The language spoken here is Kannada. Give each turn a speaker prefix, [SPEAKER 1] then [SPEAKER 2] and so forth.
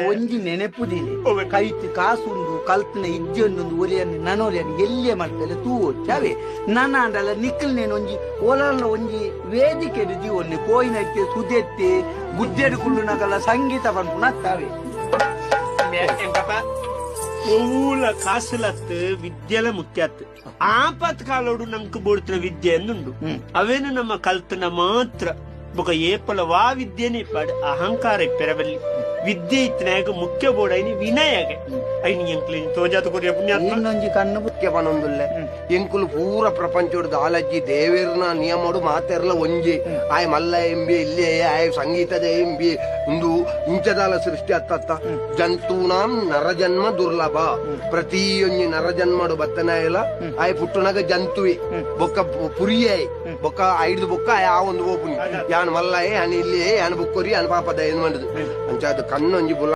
[SPEAKER 1] ಒಂಜಿ ನೆನೆಪುದಿಲೆ ಕೈಟ್ ಕಾಸುಂಡು ಕಲ್ತನ ಇಜ್ಜೊಂದು ಒಲೆಯನ್ನು ನನೊಲೆಯನ್ನು ಎಲ್ಲಿಯೇ ಮಾಡ್ತಾರೆ ತೂವೊಚ್ಚಾವೆ ನನ್ನ ಅಂಡಲ್ಲ ನಿಕ್ಕಲ್ ನೇನು ಒಂಜಿ ಓಲಲ್ಲ ಒಂಜಿ ವೇದಿಕೆ ರುಜಿ ಒನ್ನೆ ಕೋಯಿನಕ್ಕೆ ಸುದೆತ್ತೆ ಗುದ್ದೆಡುಕೊಂಡು ನಗಲ ಸಂಗೀತ ಬಂದ್ಪುಣತ್ತಾವೆ
[SPEAKER 2] ಓಲ ಕಾಸುಲತ್ತು ವಿದ್ಯೆಲ ಮುತ್ಯಾತ್ ಆಪತ್ ಕಾಲೋಡು ನಮ್ಕ್ ಬೋಡ್ತಿನ ವಿದ್ಯೆ ಅನ್ನುಂಡು ಅವೇನು ನಮ್ಮ ಕಲ್ತನ ಮಾತ್ರ ಬೊಕ ಏಪಲ ವಾ ವಿದ್ಯೆನೆ ಪಾಡ್ ಅಹಂಕಾರ ಇಪ್ಪೆರಬಲ್ಲಿ ವಿದ್ಯೆ ಇತ್ತಿನಾಗ ಮುಖ್ಯ ಬೋಡೈನಿ ವಿನಯಗೆ ಐನಿ ಎಂಕ್ಲಿನ್ ತೋಜಾತ ಕೊರಿಯ ಪುಣ್ಯಾತ್ಮ
[SPEAKER 1] ಇನ್ನೊಂಜಿ ಕಣ್ಣು
[SPEAKER 3] ಮುಖ್ಯ ಪನೊಂದುಲ್ಲೆ ಎಂಕುಲು ಪೂರ ಪ್ರಪಂಚೋಡು ದಾಲಜ್ಜಿ ದೇವೇರ್ನ ನಿಯಮಡು ಮಾತೆರ್ಲ ಒಂಜಿ ಆಯ್ ಮಲ್ಲ ಎಂಬಿ ಇಲ್ಲೇ ಆಯ್ ಸಂಗೀತದ ಎಂಬಿ ಒಂದು ಇಂಚದಾಲ ಸೃಷ್ಟಿ ಅತ್ತತ್ತ ಜಂತೂನಾಂ ನರಜನ್ಮ ದುರ್ಲಭ ಪ್ರತಿಯೊಂಜಿ ನರಜನ್ಮಡು ಬತ್ತನಾಯಲ ಆಯ್ ಪುಟ್ಟುನಗ ಜಂತುವಿ ಬೊಕ್ಕ ಪುರಿಯೇ ಬೊಕ್ಕ ಐದು ಬೊಕ್ಕ ಆ ಒಂದು ಓಪುನಿ ಯಾನ್ ಮಲ್ಲ ಯಾನ್ ಇಲ್ಲಿ ಯಾನ್ ಬುಕ್ಕೊರಿ ಯಾನ್ ಪಾಪದ ಏನ್ ಮಾಡುದು ಅಂಚಾದ ಕಣ್ಣೊಂಜಿ ಬುಲ್ಲ